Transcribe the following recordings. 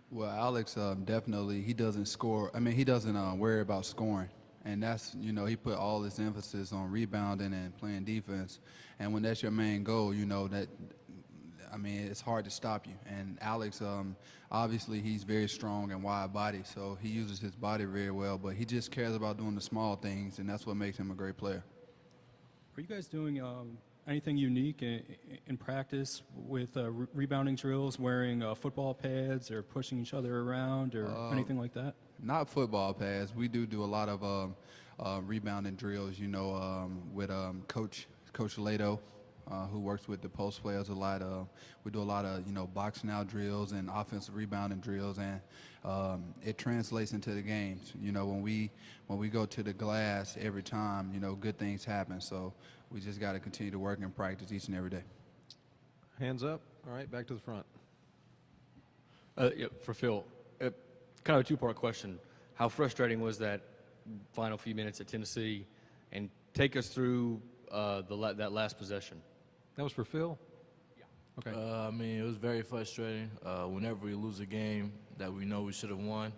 Well, Alex definitely he doesn't score. I mean, he doesn't worry about scoring, and that's he put all his emphasis on rebounding and playing defense. And when that's your main goal, that I mean it's hard to stop you. And Alex, obviously he's very strong and wide body, so he uses his body very well. But he just cares about doing the small things, and that's what makes him a great player. Are you guys doing anything unique in practice with rebounding drills, wearing football pads or pushing each other around or anything like that? Not football pads. We do a lot of rebounding drills, with Coach Lato, who works with the post players a lot. We do a lot of boxing out drills and offensive rebounding drills, and it translates into the games. When we go to the glass every time, good things happen. So we just got to continue to work and practice each and every day. Hands up. All right, back to the front. Yeah, for Phil, kind of a two-part question. How frustrating was that final few minutes at Tennessee? And take us through that last possession. That was for Phil? Yeah. Okay. I mean, it was very frustrating. Whenever we lose a game that we know we should have won,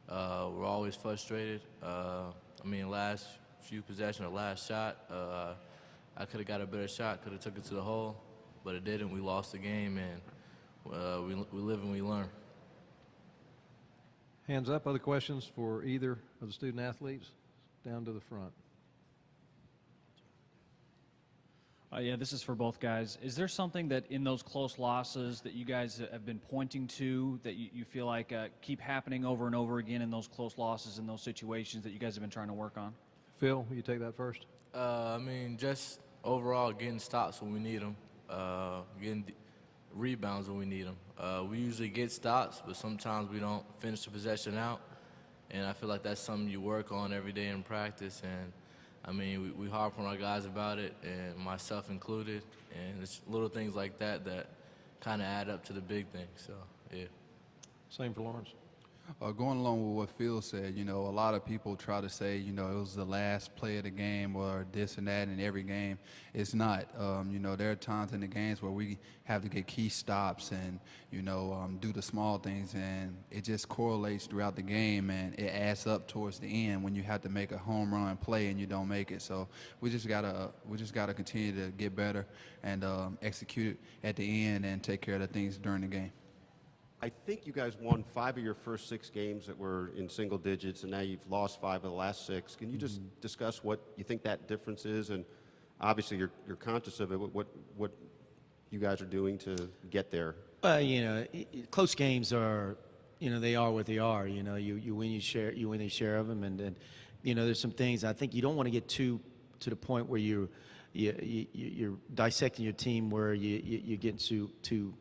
we're always frustrated. I mean, last few possessions, or last shot, I could have got a better shot, could have took it to the hole, but it didn't. We lost the game, and we live and we learn. Hands up. Other questions for either of the student athletes? Down to the front. Yeah, this is for both guys. Is there something that in those close losses that you guys have been pointing to that you feel like keep happening over and over again in those close losses, in those situations that you guys have been trying to work on? Phil, will you take that first? I mean, just overall getting stops when we need them, getting rebounds when we need them. We usually get stops, but sometimes we don't finish the possession out, and I feel like that's something you work on every day in practice. And I mean, we harp on our guys about it, and myself included, and it's little things like that that kind of add up to the big thing. So, yeah. Same for Lawrence. Going along with what Phil said, a lot of people try to say, it was the last play of the game or this and that in every game. It's not. There are times in the games where we have to get key stops and, do the small things, and it just correlates throughout the game, and it adds up towards the end when you have to make a home run play and you don't make it. So we just gotta continue to get better and execute it at the end and take care of the things during the game. I think you guys won 5 of your first 6 games that were in single digits, and now you've lost 5 of the last 6. Can you just discuss what you think that difference is? And obviously you're conscious of it. What you guys are doing to get there? Close games are, they are what they are. You win, you win a share of them, and there's some things I think you don't want to get to the point where you're dissecting your team where you get too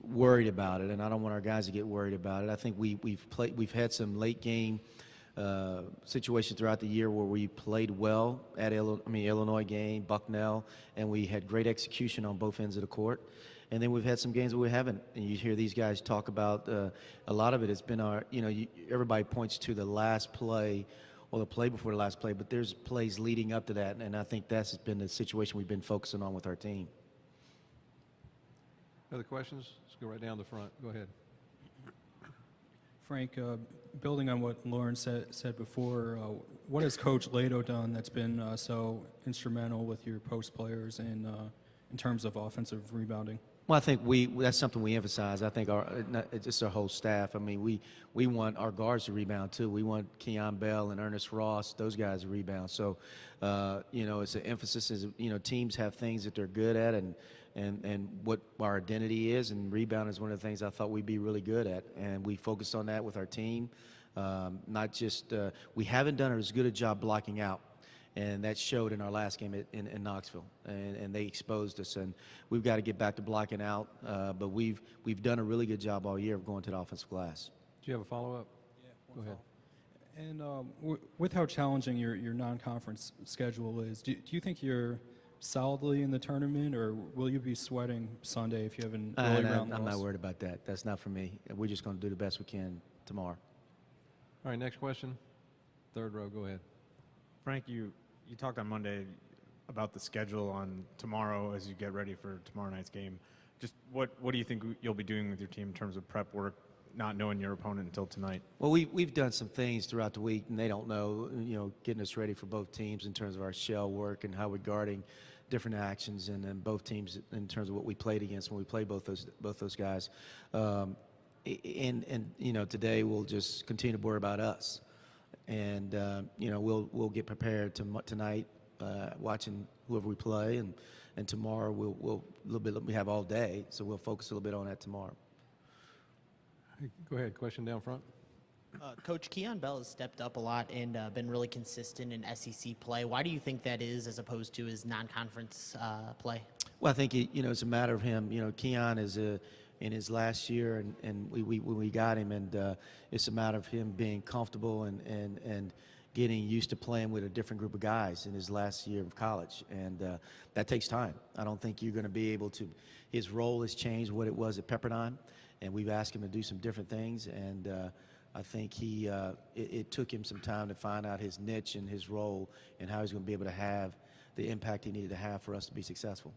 worried about it, and I don't want our guys to get worried about it. I think we've had some late game situations throughout the year where we played well at Illinois game, Bucknell, and we had great execution on both ends of the court. And then we've had some games where we haven't. And you hear these guys talk about a lot of it has been our, everybody points to the last play or the play before the last play, but there's plays leading up to that, and I think that's been the situation we've been focusing on with our team. Other questions? Let's go right down the front. Go ahead. Frank, building on what Lauren said before, what has Coach Lato done that's been so instrumental with your post players and in terms of offensive rebounding? Well, I think that's something we emphasize. I think just our whole staff. I mean, we want our guards to rebound too. We want Keon Bell and Ernest Ross, those guys to rebound. So, it's an emphasis. Is teams have things that they're good at, and what our identity is, and rebound is one of the things I thought we'd be really good at, and we focused on that with our team. Not just we haven't done as good a job blocking out, and that showed in our last game in Knoxville, and they exposed us, and we've got to get back to blocking out, but we've done a really good job all year of going to the offensive glass. Do you have a follow-up? Yeah. Go ahead. And with how challenging your non-conference schedule is, do you think you're solidly in the tournament, or will you be sweating Sunday if you have an early round loss? I'm not worried about that. That's not for me. We're just going to do the best we can tomorrow. All right, next question. Third row, go ahead. Frank, you talked on Monday about the schedule on tomorrow as you get ready for tomorrow night's game. Just what do you think you'll be doing with your team in terms of prep work not knowing your opponent until tonight? Well, we've done some things throughout the week, and they don't know, getting us ready for both teams in terms of our shell work and how we're guarding different actions, and then both teams in terms of what we played against when we played both those guys. Today we'll just continue to worry about us, and we'll get prepared tonight, watching whoever we play, and tomorrow we have all day, so we'll focus a little bit on that tomorrow. Go ahead, question down front. Coach, Keon Bell has stepped up a lot and been really consistent in SEC play. Why do you think that is as opposed to his non-conference play? Well, I think it's a matter of him. Keon is in his last year, and we got him, and it's a matter of him being comfortable and getting used to playing with a different group of guys in his last year of college, and that takes time. I don't think you're going to be able to. His role has changed what it was at Pepperdine, and we've asked him to do some different things, and I think it took him some time to find out his niche and his role and how he's going to be able to have the impact he needed to have for us to be successful.